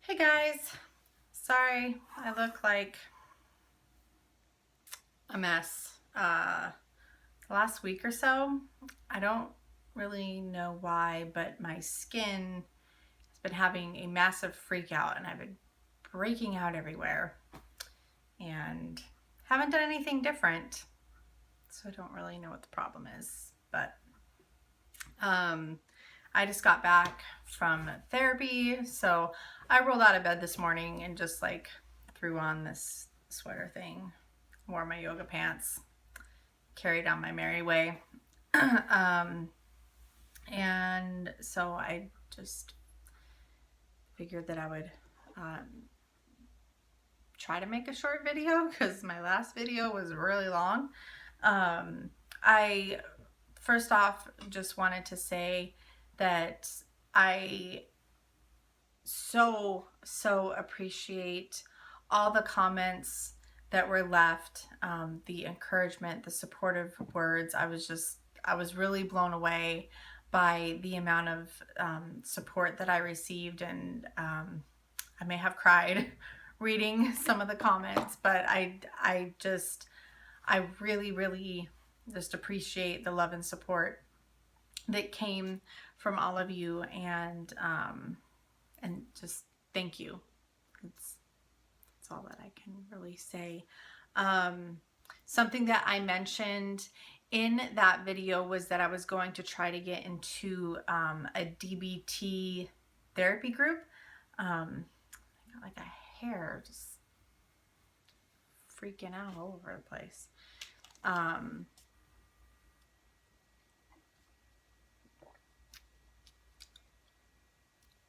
Hey guys, sorry I look like a mess. Last week or so, I don't really know why, but my skin has been having a massive freak out and I've been breaking out everywhere and haven't done anything different. So I don't really know what the problem is, but I just got back from therapy, so I rolled out of bed this morning and just like threw on this sweater thing, wore my yoga pants, carried on my merry way. And so I just figured that I would try to make a short video because my last video was really long. I first off just wanted to say that I so appreciate all the comments that were left, the encouragement, the supportive words. I was really blown away by the amount of support that I received, and I may have cried reading some of the comments, but I really just appreciate the love and support that came from all of you, and just thank you. That's all that I can really say. Something that I mentioned in that video was that I was going to try to get into a DBT therapy group. I got like a hair just freaking out all over the place.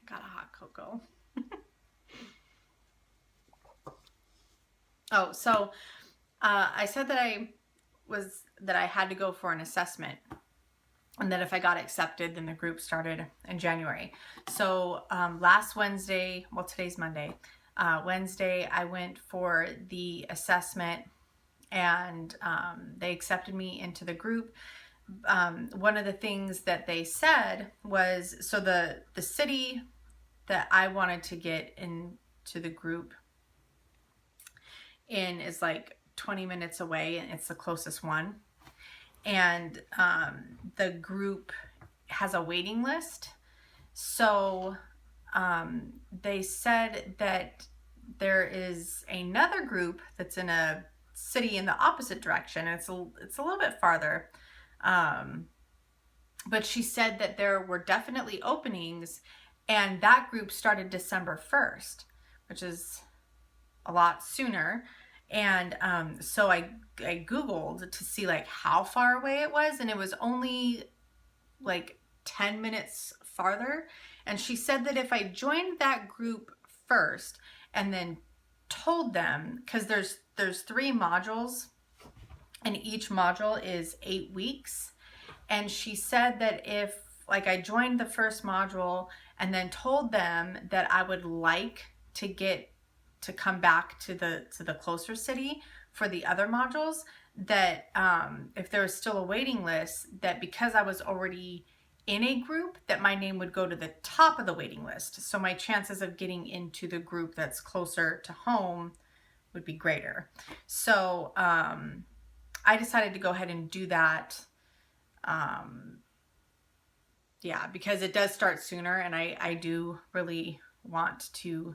Got a hot cocoa. Oh, so I said that I had to go for an assessment, and that if I got accepted, then the group started in January. So last Wednesday, well, today's Monday, Wednesday, I went for the assessment, and they accepted me into the group. One of the things that they said was, so the city that I wanted to get into the group in is like 20 minutes away, and it's the closest one. And the group has a waiting list. So they said that there is another group that's in a city in the opposite direction. It's a little bit farther. But she said that there were definitely openings, and that group started December 1st, which is a lot sooner. And so I Googled to see like how far away it was, and it was only like 10 minutes farther. And she said that if I joined that group first and then told them, because there's 3 modules and each module is 8 weeks, and she said that if like I joined the first module and then told them that I would like to come back to the closer city for the other modules, that if there was still a waiting list, that because I was already in a group, that my name would go to the top of the waiting list. So my chances of getting into the group that's closer to home would be greater. So I decided to go ahead and do that. Yeah, because it does start sooner, and I do really want to,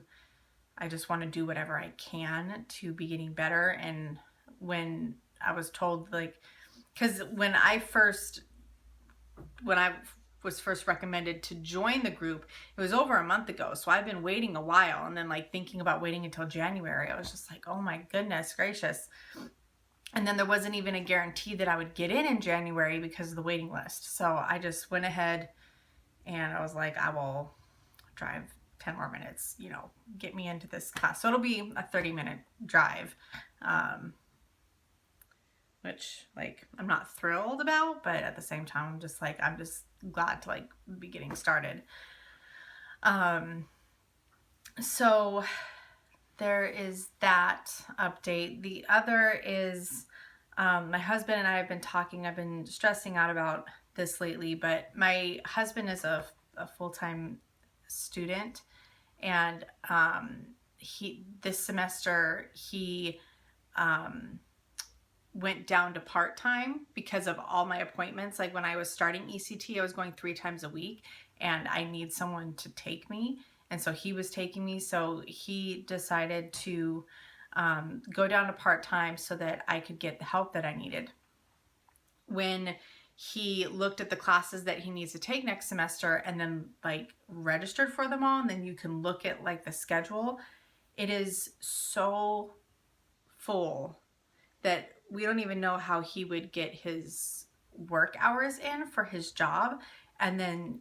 I just want to do whatever I can to be getting better. And when I was told, like, because when I was first recommended to join the group, it was over a month ago. So I've been waiting a while, and then like thinking about waiting until January. I was just like, oh my goodness gracious. And then there wasn't even a guarantee that I would get in January because of the waiting list. So I just went ahead and I was like, I will drive 10 more minutes, get me into this class. So it'll be a 30-minute drive, which like I'm not thrilled about, but at the same time, I'm just glad to like be getting started. So there is that update. The other is my husband and I have been talking. I've been stressing out about this lately, but my husband is a full-time student, And this semester he went down to part-time because of all my appointments. Like when I was starting ECT, I was going 3 times a week, and I need someone to take me. And so he was taking me. So he decided to go down to part-time so that I could get the help that I needed. When he looked at the classes that he needs to take next semester and then like registered for them all, and then you can look at like the schedule, it is so full that we don't even know how he would get his work hours in for his job. And then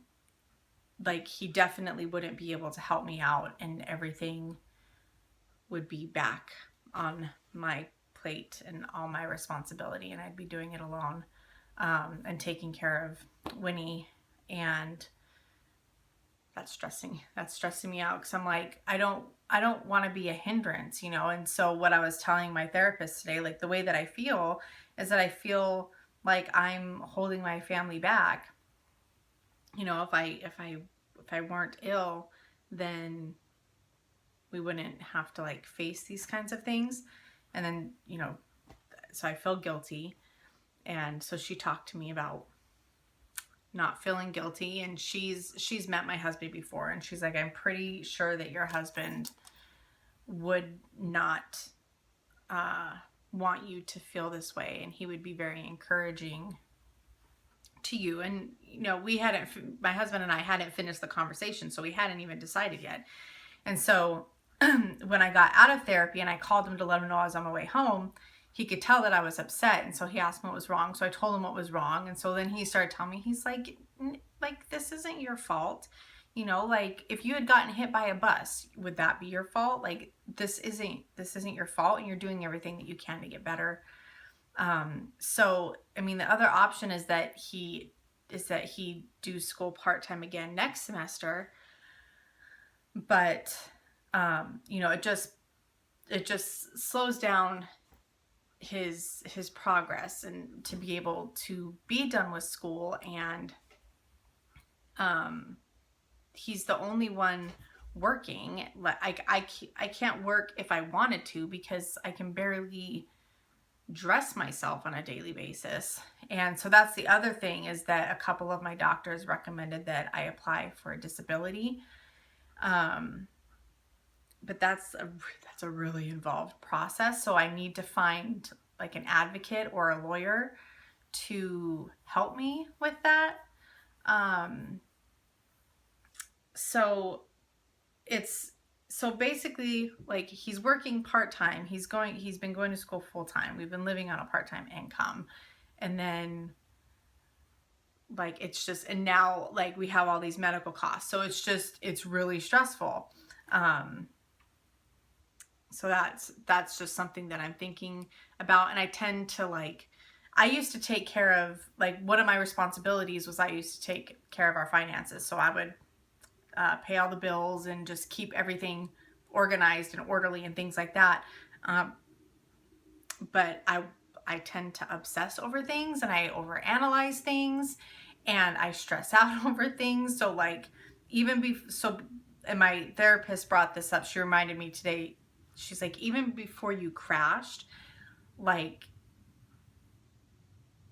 like he definitely wouldn't be able to help me out, and everything would be back on my plate and all my responsibility, and I'd be doing it alone, and taking care of Winnie. And that's stressing me out, because I'm like, I don't want to be a hindrance, you know. And so what I was telling my therapist today, like the way that I feel is that I feel like I'm holding my family back. You know, if I weren't ill, then we wouldn't have to like face these kinds of things. And then, you know, so I feel guilty. And so she talked to me about not feeling guilty, and she's met my husband before, and she's like, I'm pretty sure that your husband would not want you to feel this way, and he would be very encouraging to you. And you know, my husband and I hadn't finished the conversation, so we hadn't even decided yet. And so when I got out of therapy and I called him to let him know I was on my way home, he could tell that I was upset. And so he asked me what was wrong. So I told him what was wrong. And so then he started telling me, he's like, this isn't your fault. You know, like if you had gotten hit by a bus, would that be your fault? Like this isn't your fault, and you're doing everything that you can to get better. So, I mean, the other option is that he do school part-time again next semester. But, you know, it just slows down his progress, and to be able to be done with school. And he's the only one working. Like I can't work if I wanted to, because I can barely dress myself on a daily basis. And so that's the other thing, is that a couple of my doctors recommended that I apply for a disability. But that's a really involved process. So I need to find like an advocate or a lawyer to help me with that. So basically, like, he's working part-time. He's been going to school full-time. We've been living on a part-time income. And then like, it's just, and now like we have all these medical costs. So it's really stressful. So that's just something that I'm thinking about. And I tend to like, I used to take care of, like, one of my responsibilities was I used to take care of our finances. So I would pay all the bills and just keep everything organized and orderly and things like that. But I tend to obsess over things, and I overanalyze things, and I stress out over things. So like, and my therapist brought this up. She reminded me today. She's like, even before you crashed, like,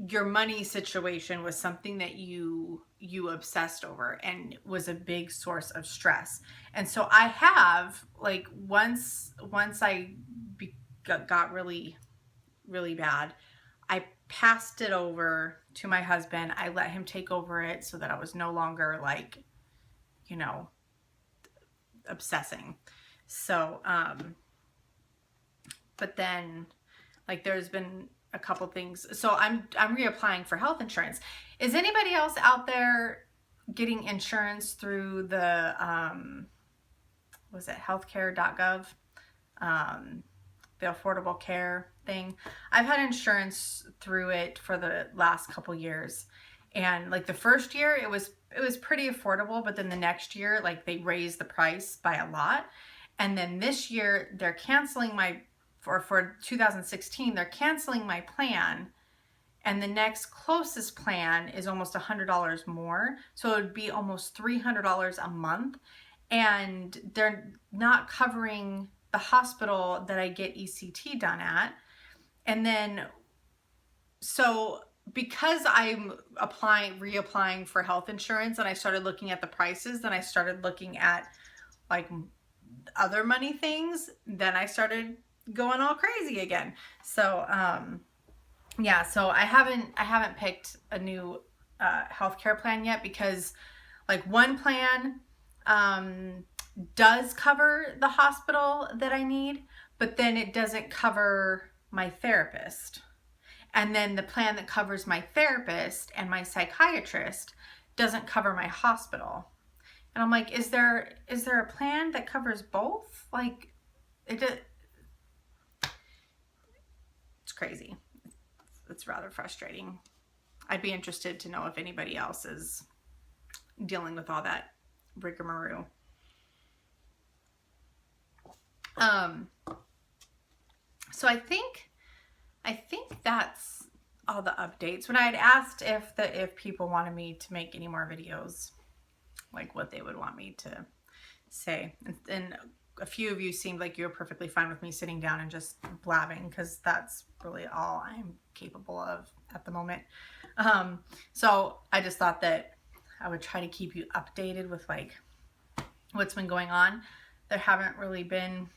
your money situation was something that you obsessed over and was a big source of stress. And so I have, like, once I got really, really bad, I passed it over to my husband. I let him take over it so that I was no longer, like, you know, obsessing. So, but then, like, there's been a couple things. So I'm reapplying for health insurance. Is anybody else out there getting insurance through the, was it healthcare.gov? The Affordable Care thing. I've had insurance through it for the last couple years. And like the first year it was pretty affordable, but then the next year, like, they raised the price by a lot. And then this year they're canceling for 2016, they're canceling my plan, and the next closest plan is almost $100 more. So it would be almost $300 a month. and they're not covering the hospital that I get ECT done at. And then, so because I'm reapplying for health insurance, and I started looking at the prices, then I started looking at like other money things, then I started going all crazy again. So yeah, so I haven't picked a new healthcare plan yet, because like one plan does cover the hospital that I need, but then it doesn't cover my therapist. And then the plan that covers my therapist and my psychiatrist doesn't cover my hospital. And I'm like, is there a plan that covers both? Like, it's crazy. It's rather frustrating. I'd be interested to know if anybody else is dealing with all that rigmarole. So I think that's all the updates. When I had asked if people wanted me to make any more videos, like what they would want me to say, and a few of you seemed like you were perfectly fine with me sitting down and just blabbing, because that's really all I'm capable of at the moment. So I just thought that I would try to keep you updated with like what's been going on. There haven't really been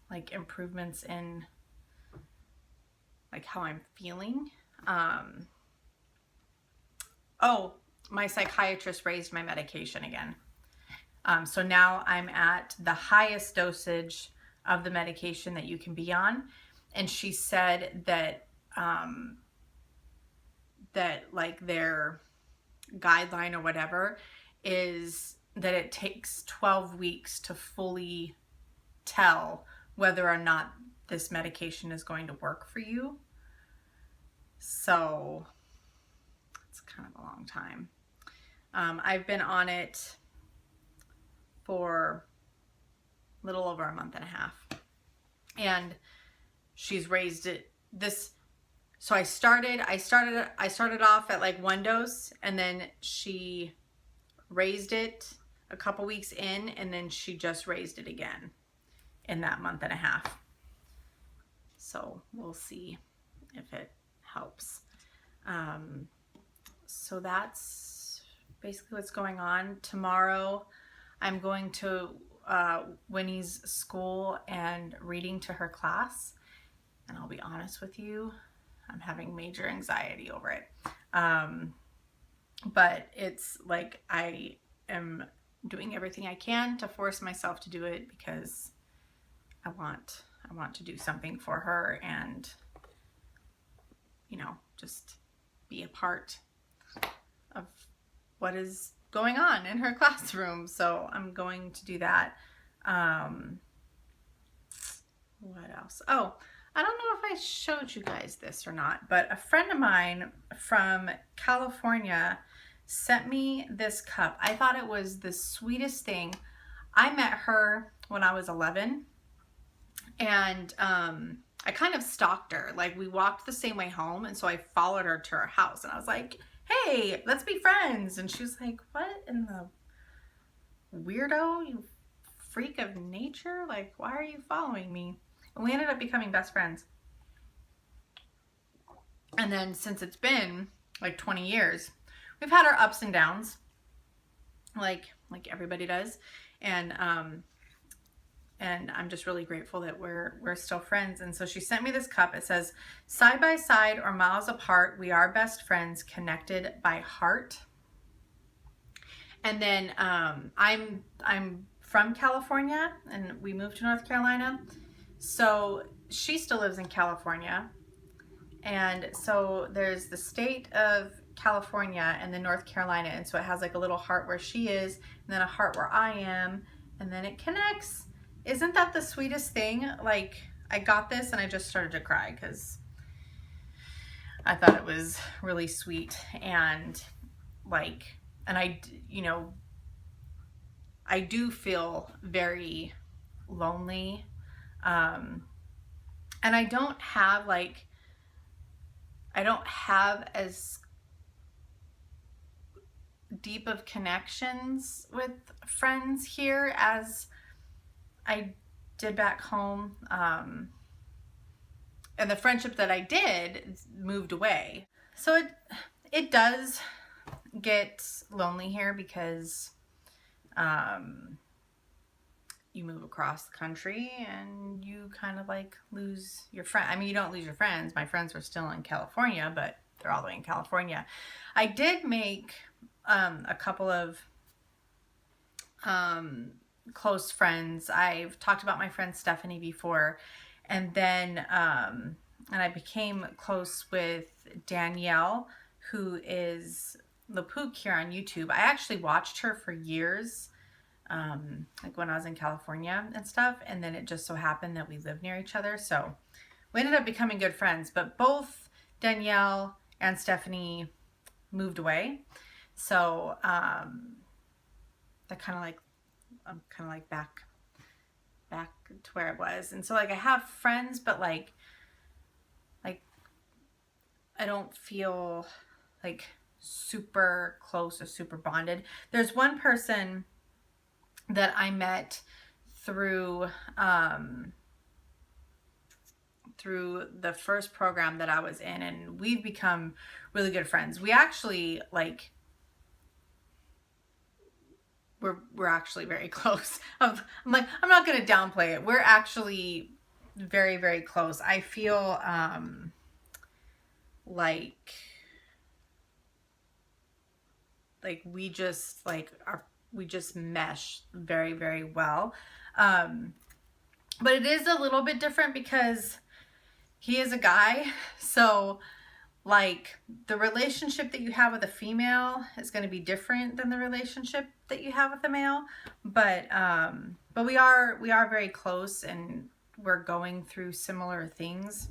like improvements in like how I'm feeling. Oh, my psychiatrist raised my medication again. So now I'm at the highest dosage of the medication that you can be on. And she said that, that like their guideline or whatever is that it takes 12 weeks to fully tell whether or not this medication is going to work for you. So it's kind of a long time. I've been on it for a little over a month and a half, and she's raised it so I started off at like one dose, and then she raised it a couple weeks in, and then she just raised it again in that month and a half. So we'll see if it helps. So that's basically what's going on. Tomorrow I'm going to Winnie's school and reading to her class, and I'll be honest with you, I'm having major anxiety over it. But it's like I am doing everything I can to force myself to do it, because I want to do something for her, and you know, just be a part of what is going on in her classroom. So I'm going to do that. What else? Oh, I don't know if I showed you guys this or not, but a friend of mine from California sent me this cup. I thought it was the sweetest thing. I met her when I was 11, and I kind of stalked her. Like, we walked the same way home, and so I followed her to her house, and I was like, hey, let's be friends. And she was like, what in the weirdo, you freak of nature? Like, why are you following me? And we ended up becoming best friends. And then since it's been like 20 years, we've had our ups and downs, like everybody does. And I'm just really grateful that we're still friends. And so she sent me this cup. It says, side by side or miles apart, we are best friends, connected by heart. And then I'm from California, and we moved to North Carolina. So she still lives in California. And so there's the state of California and then North Carolina. And so it has like a little heart where she is, and then a heart where I am, and then it connects. Isn't that the sweetest thing? Like, I got this and I just started to cry because I thought it was really sweet. And like, and I, you know, I do feel very lonely. And I don't have as deep of connections with friends here as I did back home. And the friendship that I did moved away. So it does get lonely here because you move across the country and you kind of like lose your friend. I mean, you don't lose your friends. My friends were still in California, but they're all the way in California. I did make a couple of close friends. I've talked about my friend Stephanie before, and then and I became close with Danielle, who is Lapook here on YouTube. I actually watched her for years, like when I was in California and stuff, and then it just so happened that we lived near each other, so we ended up becoming good friends. But both Danielle and Stephanie moved away, so that kind of like, I'm kind of like back to where I was. And so like I have friends, but like I don't feel like super close or super bonded. There's one person that I met through through the first program that I was in, and we've become really good friends. We actually like we're actually very close. I'm like, I'm not gonna downplay it. We're actually very, very close. I feel like we just we just mesh very, very well. But it is a little bit different because he is a guy, so like the relationship that you have with a female is going to be different than the relationship that you have with a male. But we are very close, and we're going through similar things.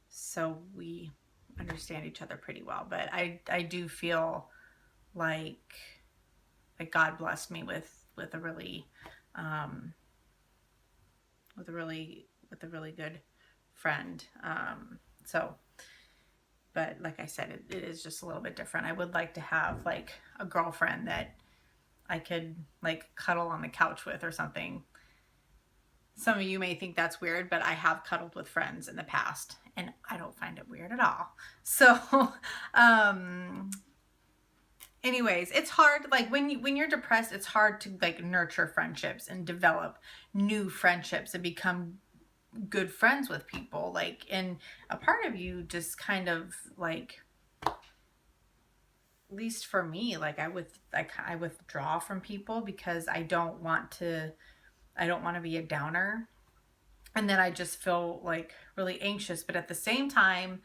So we understand each other pretty well. But I do feel like God blessed me with a really with a really good friend. So, but like I said, it is just a little bit different. I would like to have like a girlfriend that I could like cuddle on the couch with or something. Some of you may think that's weird, but I have cuddled with friends in the past and I don't find it weird at all. So, anyways, it's hard. Like when you're depressed, it's hard to like nurture friendships and develop new friendships and become good friends with people. Like, and a part of you just kind of like, at least for me, like I withdraw from people because I don't want to be a downer, and then I just feel like really anxious. But at the same time,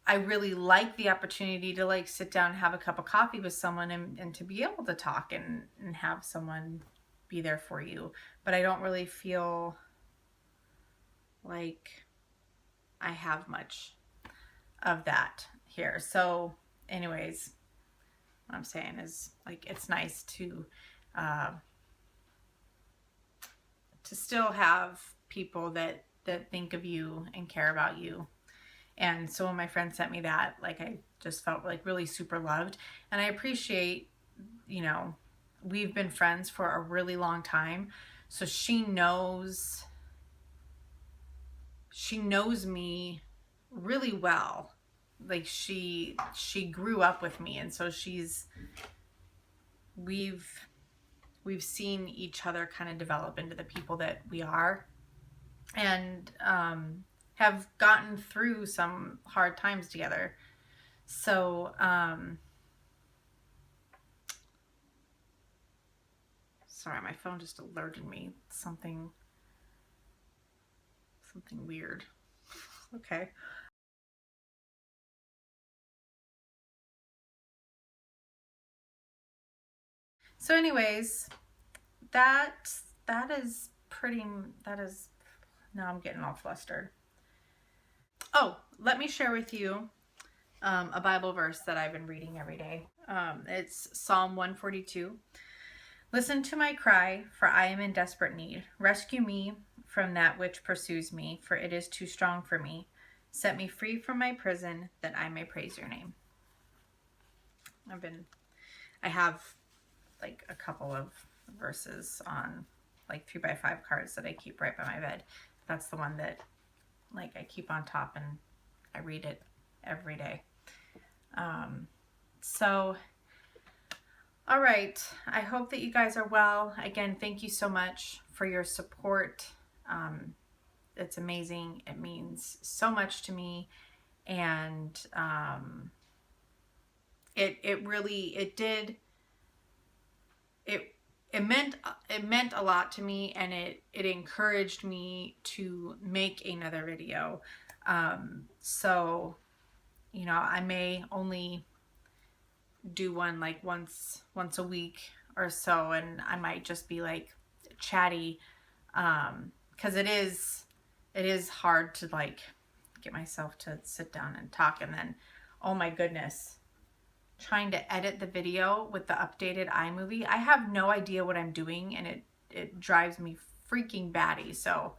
I really like the opportunity to like sit down and have a cup of coffee with someone and to be able to talk and have someone be there for you. But I don't really feel like I have much of that here. So anyways, what I'm saying is like, it's nice to still have people that think of you and care about you. And so when my friend sent me that, like, I just felt like really super loved. And I appreciate, you know, we've been friends for a really long time. So she knows me really well. Like she grew up with me. And so we've seen each other kind of develop into the people that we are, and have gotten through some hard times together. So sorry, my phone just alerted me something weird. Okay. So anyways, that is now I'm getting all flustered. Oh, let me share with you a Bible verse that I've been reading every day. It's Psalm 142. Listen to my cry, for I am in desperate need. Rescue me from that which pursues me, for it is too strong for me. Set me free from my prison, that I may praise your name. I have like a couple of verses on like 3x5 cards that I keep right by my bed. That's the one that like I keep on top and I read it every day. So, all right. I hope that you guys are well. Again, thank you so much for your support. It's amazing. It means so much to me. And it really, it meant a lot to me, and it encouraged me to make another video. So, you know, I may only do one like once a week or so, and I might just be like chatty, because it is hard to like get myself to sit down and talk, and then, oh my goodness, trying to edit the video with the updated iMovie. I have no idea what I'm doing, and it drives me freaking batty. So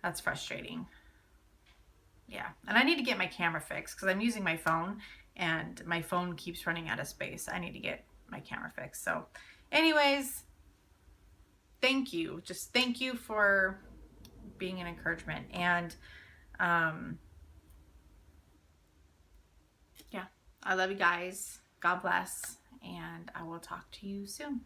that's frustrating. Yeah, and I need to get my camera fixed because I'm using my phone and my phone keeps running out of space. I need to get my camera fixed. So anyways, thank you. Just thank you for being an encouragement. And yeah, I love you guys. God bless. And I will talk to you soon.